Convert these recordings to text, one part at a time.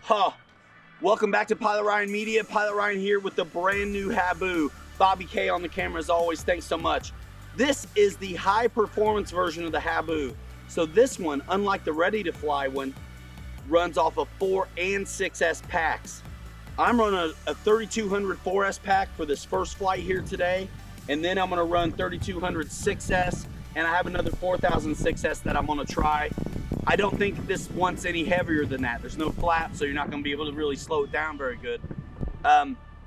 Huh. Welcome back to Pilot Ryan Media. Pilot Ryan here with the brand new Habu. Bobby K on the camera as always. Thanks so much. This is the high performance version of the Habu. So this one, unlike the ready to fly one, runs off of 4 and 6S packs. I'm running a 3200 4S pack for this first flight here today. And then I'm gonna run 3200 6S, and I have another 4000 6S that I'm gonna try. I don't think this one's any heavier than that. There's no flap, so you're not gonna be able to really slow it down very good.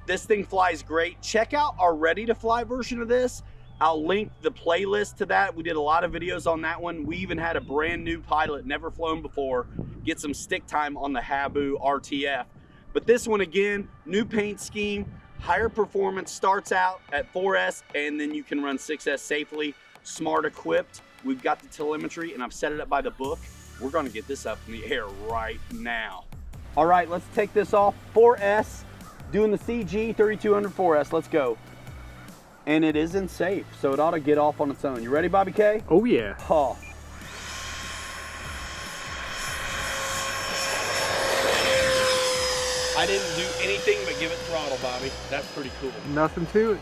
This thing flies great. Check out our ready to fly version of this. I'll link the playlist to that. We did a lot of videos on that one. We even had a brand new pilot, never flown before, get some stick time on the Habu RTF. But this one again, new paint scheme, higher performance, starts out at 4S, and then you can run 6S safely, smart equipped. We've got the telemetry, and I've set it up by the book. We're gonna get this up in the air right now. All right, let's take this off. 4S, doing the CG 3200 4S, let's go. And it isn't safe, so it ought to get off on its own. You ready, Bobby K? Oh yeah. Oh. I didn't do anything but give it throttle, Bobby. That's pretty cool. Nothing to it.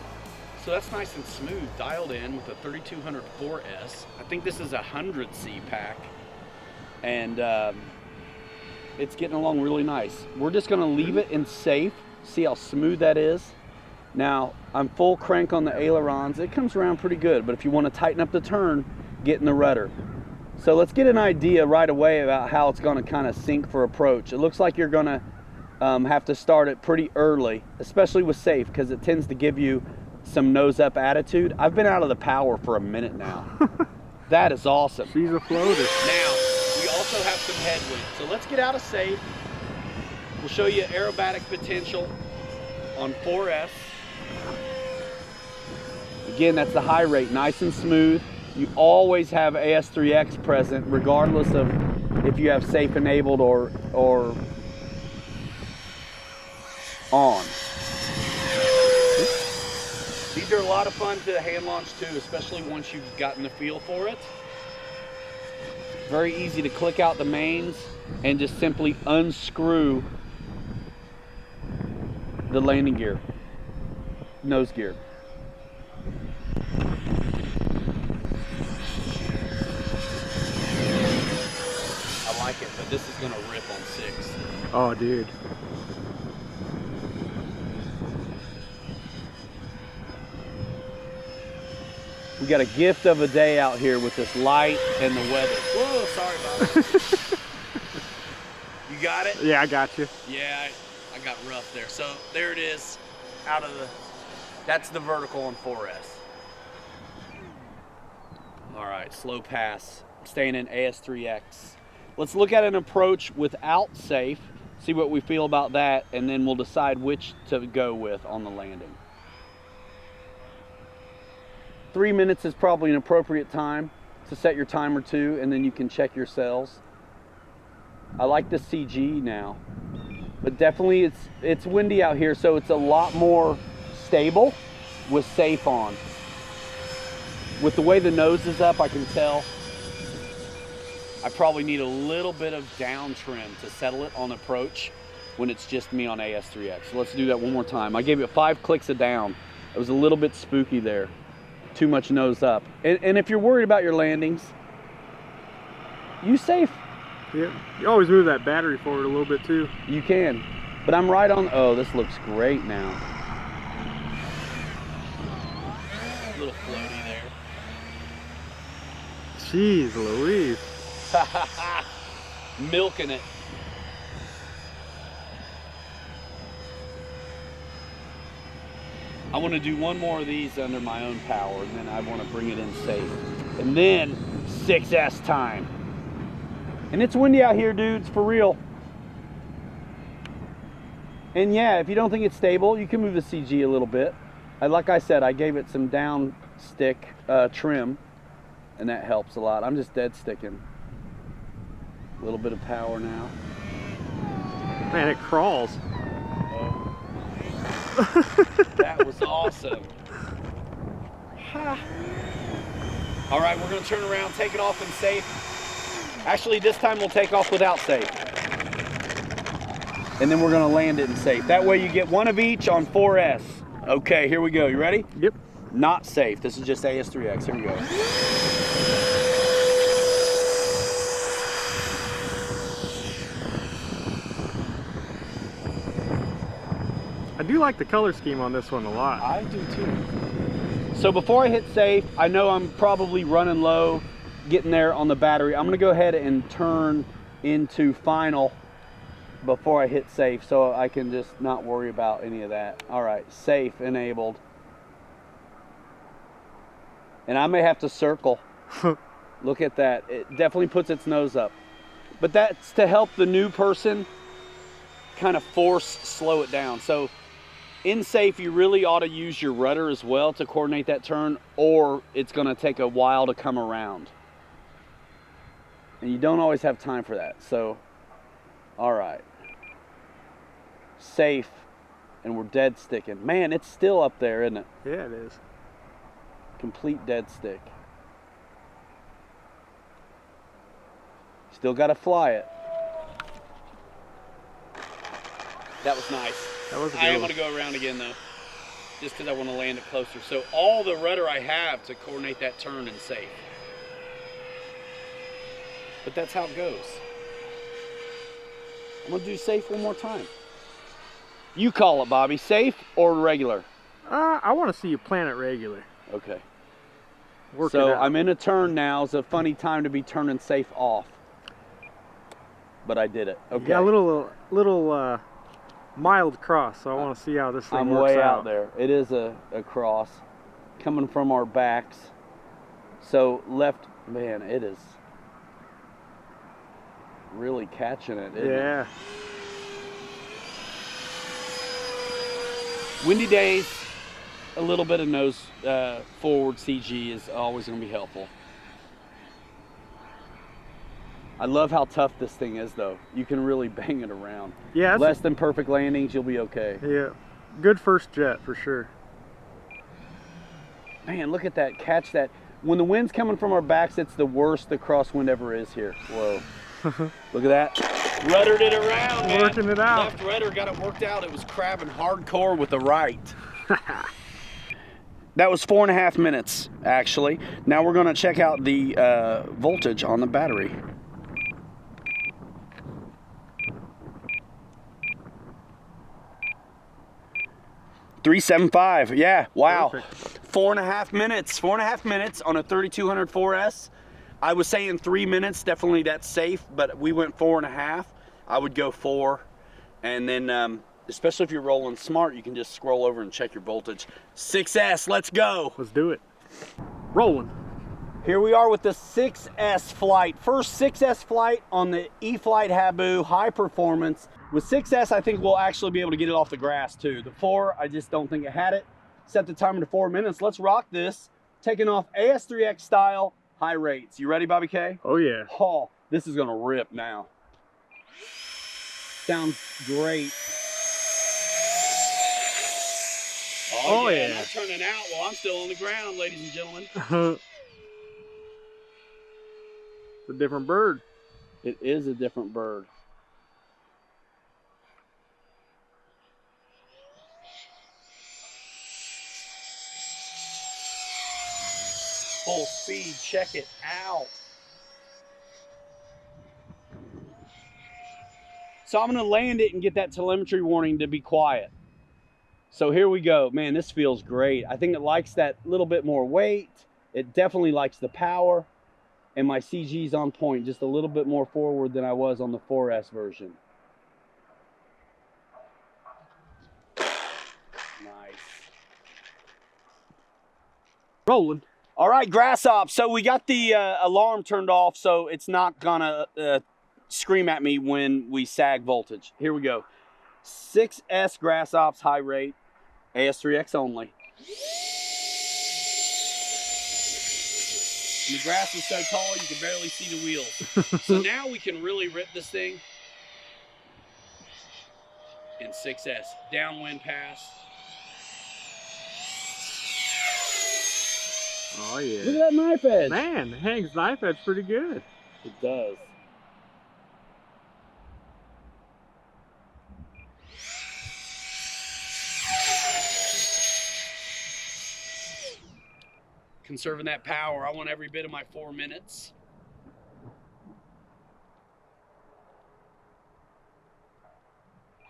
So that's nice and smooth, dialed in with a 3200 4S. I think this is a 100C pack, and it's getting along really nice. We're just gonna leave it in safe, see how smooth that is. Now, I'm full crank on the ailerons. It comes around pretty good, but if you wanna tighten up the turn, get in the rudder. So let's get an idea right away about how it's gonna kind of sink for approach. It looks like you're gonna have to start it pretty early, especially with safe, because it tends to give you some nose up attitude. I've been out of the power for a minute now. That is awesome. She's a floater. Now, we also have some headwind. So let's get out of safe. We'll show you aerobatic potential on 4S. Again, that's the high rate, nice and smooth. You always have AS3X present, regardless of if you have safe enabled or on. These are a lot of fun to hand launch too, especially once you've gotten the feel for it. Very easy to click out the mains and just simply unscrew the landing gear, nose gear. I like it, but this is gonna rip on 6. Oh, dude. We got a gift of a day out here with this light and the weather. Whoa, sorry about it. You got it? Yeah, I got you. Yeah, I got rough there. So there it is, out of the, that's the vertical on 4S. All right, slow pass, staying in AS3X. Let's look at an approach without safe, see what we feel about that, and then we'll decide which to go with on the landing. 3 minutes is probably an appropriate time to set your timer to, and then you can check your cells. I like the CG now, but definitely it's windy out here, so it's a lot more stable with safe on. With the way the nose is up, I can tell I probably need a little bit of down trim to settle it on approach when it's just me on AS3X. So let's do that one more time. I gave it 5 clicks of down. It was a little bit spooky there. Too much nose up. And if you're worried about your landings, use safe. Yeah, you always move that battery forward a little bit too. You can, but I'm right on. Oh, this looks great now. A little floaty there. Jeez Louise. Milking it. I want to do one more of these under my own power, and then I want to bring it in safe. And then 6S time. And it's windy out here, dudes, for real. And yeah, if you don't think it's stable, you can move the CG a little bit. Like I said, I gave it some down stick trim, and that helps a lot. I'm just dead sticking. A little bit of power now. Man, it crawls. That was awesome. Ha. All right, we're gonna turn around, take it off in safe. Actually, this time we'll take off without safe. and then we're gonna land it in safe. That way you get one of each on 4S. Okay, here we go. You ready? Yep. Not safe. This is just AS3X. Here we go. I do like the color scheme on this one a lot. I do too. So before I hit safe, I know I'm probably running low, getting there on the battery. I'm gonna go ahead and turn into final before I hit safe so I can just not worry about any of that. All right, safe enabled. And I may have to circle. Look at that. It definitely puts its nose up. But that's to help the new person kind of slow it down. So in safe, you really ought to use your rudder as well to coordinate that turn, or it's gonna take a while to come around. And you don't always have time for that. So, all right. Safe, and we're dead sticking. Man, it's still up there, isn't it? Yeah, it is. Complete dead stick. Still gotta fly it. That was nice. That was a I am good gonna go around again though, just because I want to land it closer. So all the rudder I have to coordinate that turn and safe. But that's how it goes. I'm gonna do safe one more time. You call it, Bobby. Safe or regular? I want to see you plan it regular. Okay. Work So it out. I'm in a turn now. It's a funny time to be turning safe off. But I did it. Okay. Yeah, a little mild cross, so I want to see how this thing I'm works way out. out there. It is a cross coming from our backs. So left, man, it is really catching it, isn't it? Yeah. Windy days, a little bit of nose forward CG is always going to be helpful. I love how tough this thing is, though. You can really bang it around. Yeah. Less than perfect landings, you'll be okay. Yeah. Good first jet for sure. Man, look at that. Catch that. When the wind's coming from our backs, it's the worst the crosswind ever is here. Whoa. Look at that. Ruddered it around, man. Working it out. Left rudder got it worked out. It was crabbing hardcore with the right. That was 4.5 minutes, actually. Now we're going to check out the voltage on the battery. .375. Yeah. Wow. Perfect. 4.5 minutes. 4.5 minutes on a 3200 4S. I was saying 3 minutes. Definitely that's safe, but we went 4.5. I would go 4, and then especially if you're rolling smart, you can just scroll over and check your voltage. 6S. Let's go. Let's do it. Rolling. Here we are with the 6S flight. First 6S flight on the e-flite Habu, high performance. With 6S, I think we'll actually be able to get it off the grass too. The 4, I just don't think it had it. Set the timer to 4 minutes. Let's rock this. Taking off AS3X style, high rates. You ready, Bobby K? Oh yeah. Oh, this is gonna rip now. Sounds great. Oh, yeah. Not turning out while I'm still on the ground, ladies and gentlemen. It's a different bird. It is a different bird. Full speed, check it out. So I'm gonna land it and get that telemetry warning to be quiet. So here we go. Man, this feels great. I think it likes that little bit more weight. It definitely likes the power. And my CG's on point, just a little bit more forward than I was on the 4S version. Nice. Rolling. All right, grass op. So we got the alarm turned off, so it's not gonna scream at me when we sag voltage. Here we go. 6S grass ops, high rate, AS3X only. And the grass is so tall you can barely see the wheels. So now we can really rip this thing in 6S. Downwind pass. Oh yeah. Look at that knife edge. Man, it hangs knife edge pretty good. It does. conserving that power. I want every bit of my 4 minutes.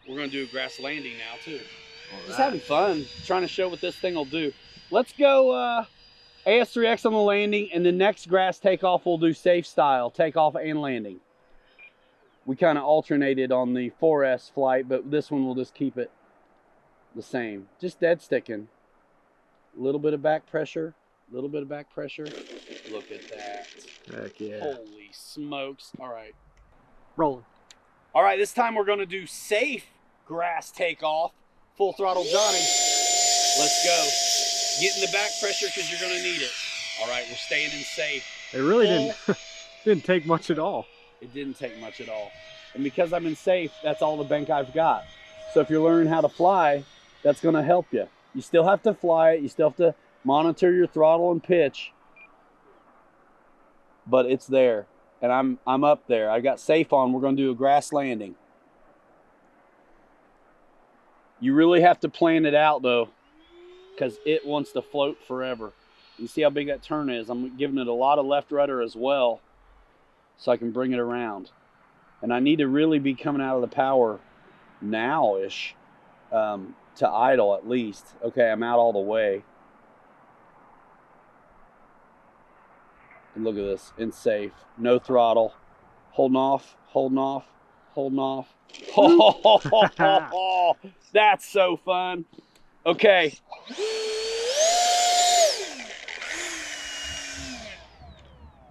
We're gonna do a grass landing now too. Just having fun, trying to show what this thing will do. Let's go AS3X on the landing, and the next grass takeoff we'll do safe style, takeoff and landing. We kind of alternated on the 4S flight, but this one we'll just keep it the same. Just dead sticking. A little bit of back pressure, a little bit of back pressure. Look at that. Heck yeah. Holy smokes. All right. Rolling. All right, this time we're gonna do safe grass takeoff. Full throttle Johnny. Let's go. Get in the back pressure because you're gonna need it. All right, we're staying in safe. It really didn't take much at all. It didn't take much at all. And because I'm in safe, that's all the bank I've got. So if you're learning how to fly, that's gonna help you. You still have to fly it. You still have to monitor your throttle and pitch. But it's there. And I'm up there. I got safe on. We're gonna do a grass landing. You really have to plan it out though, because it wants to float forever. You see how big that turn is? I'm giving it a lot of left rudder as well, so I can bring it around. And I need to really be coming out of the power now-ish to idle at least. Okay, I'm out all the way. And look at this, in safe, no throttle, holding off, holding off, holding off. Oh, that's so fun. Okay.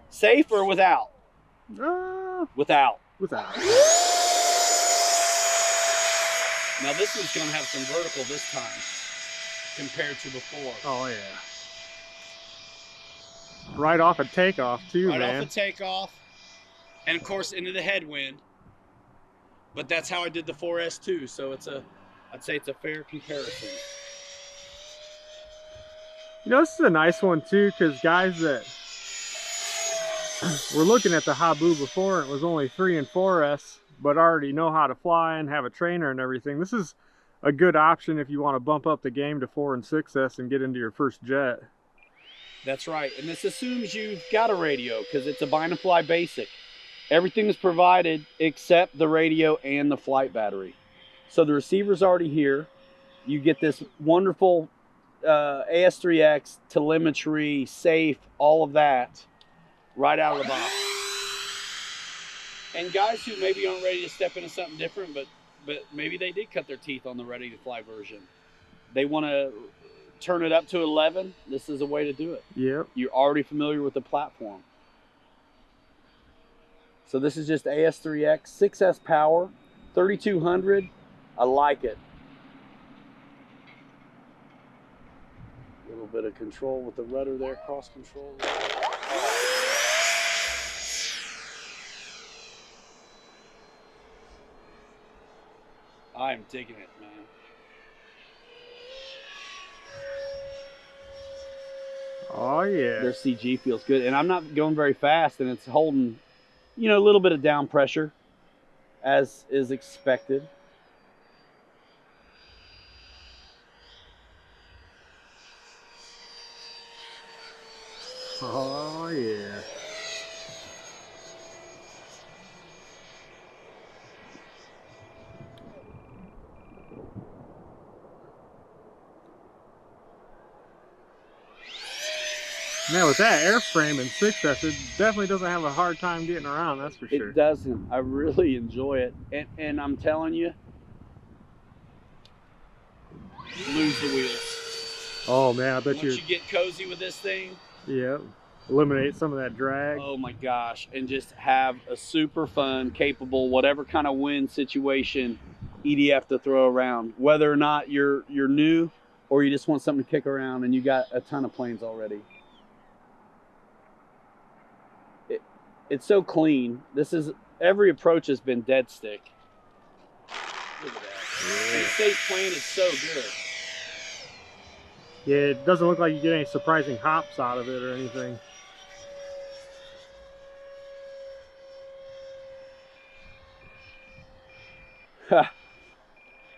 Safe or without? Without. Without. Now this one's gonna have some vertical this time compared to before. Oh yeah. Right off at takeoff too, right man. Off the takeoff, and of course into the headwind. But that's how I did the 4S too, so I'd say it's a fair comparison. You know, this is a nice one too, because guys that were looking at the Habu before, it was only 3 and 4S, but already know how to fly and have a trainer and everything. This is a good option if you want to bump up the game to 4 and 6S and get into your first jet. That's right, and this assumes you've got a radio because it's a bind and fly basic. Everything is provided except the radio and the flight battery. So the receiver's already here. You get this wonderful AS3X, telemetry, safe, all of that right out of the box. And guys who maybe aren't ready to step into something different, but maybe they did cut their teeth on the ready to fly version. They want to turn it up to 11. This is a way to do it. Yep. You're already familiar with the platform. So this is just AS3X, 6S power, 3200. I like it. A little bit of control with the rudder there, cross control. I'm digging it, man. Oh yeah. Their CG feels good, and I'm not going very fast, and it's holding, you know, a little bit of down pressure, as is expected. Oh yeah. Man, with that airframe and 6S, it definitely doesn't have a hard time getting around, that's for sure. It doesn't. I really enjoy it. And I'm telling you, lose the wheels. Oh man, I bet Once you get cozy with this thing. Yeah. Eliminate some of that drag. Oh my gosh. And just have a super fun, capable, whatever kind of wind situation EDF to throw around. Whether or not you're new or you just want something to kick around and you got a ton of planes already. It's so clean. Every approach has been dead stick. Look at that. Yeah. And safe plane is so good. Yeah, it doesn't look like you get any surprising hops out of it or anything.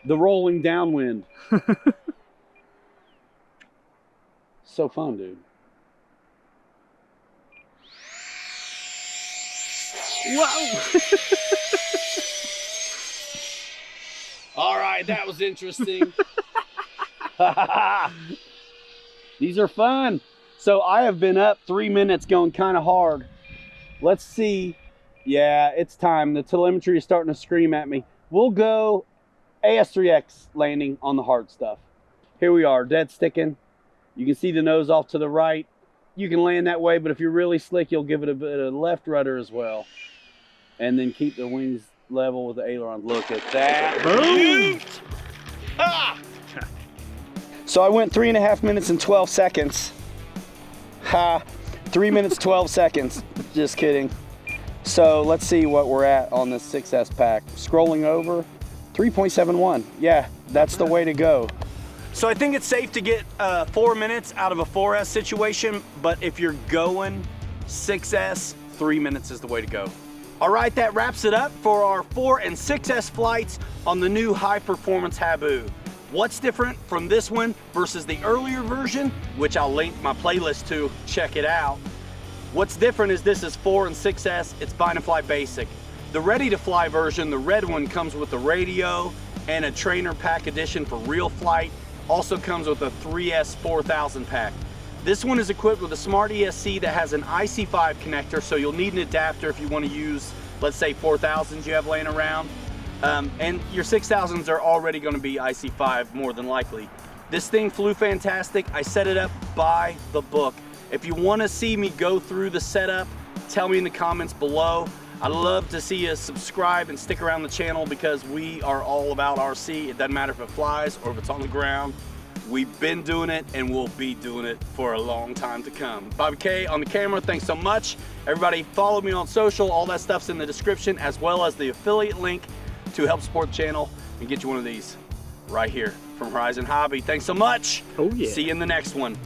The rolling downwind. So fun, dude. Whoa! All right, that was interesting. These are fun. So I have been up 3 minutes going kind of hard. Let's see. Yeah, it's time. The telemetry is starting to scream at me. We'll go AS3X landing on the hard stuff. Here we are, dead sticking. You can see the nose off to the right. You can land that way, but if you're really slick, you'll give it a bit of left rudder as well. And then keep the wings level with the aileron. Look at that. Boom! Ah! So I went 3.5 minutes and 12 seconds. Ha! 3 minutes, 12 seconds. Just kidding. So let's see what we're at on this 6S pack. Scrolling over, 3.71. Yeah, that's the way to go. So I think it's safe to get 4 minutes out of a 4S situation, but if you're going 6S, 3 minutes is the way to go. All right, that wraps it up for our 4 and 6S flights on the new high performance Habu. What's different from this one versus the earlier version, which I'll link my playlist to, check it out. What's different is this is 4 and 6S, it's Fly and Fly Basic. The Ready to Fly version, the red one, comes with the radio and a trainer pack edition for real flight. Also comes with a 3S 4000 pack. This one is equipped with a smart ESC that has an IC5 connector, so you'll need an adapter if you want to use, let's say, 4000s you have laying around. And your 6000s are already going to be IC5 more than likely. This thing flew fantastic. I set it up by the book. If you want to see me go through the setup, tell me in the comments below. I'd love to see you subscribe and stick around the channel because we are all about RC. It doesn't matter if it flies or if it's on the ground. We've been doing it and we'll be doing it for a long time to come. Bobby K on the camera, thanks so much. Everybody follow me on social, all that stuff's in the description, as well as the affiliate link to help support the channel and get you one of these right here from Horizon Hobby. Thanks so much. Oh yeah. See you in the next one.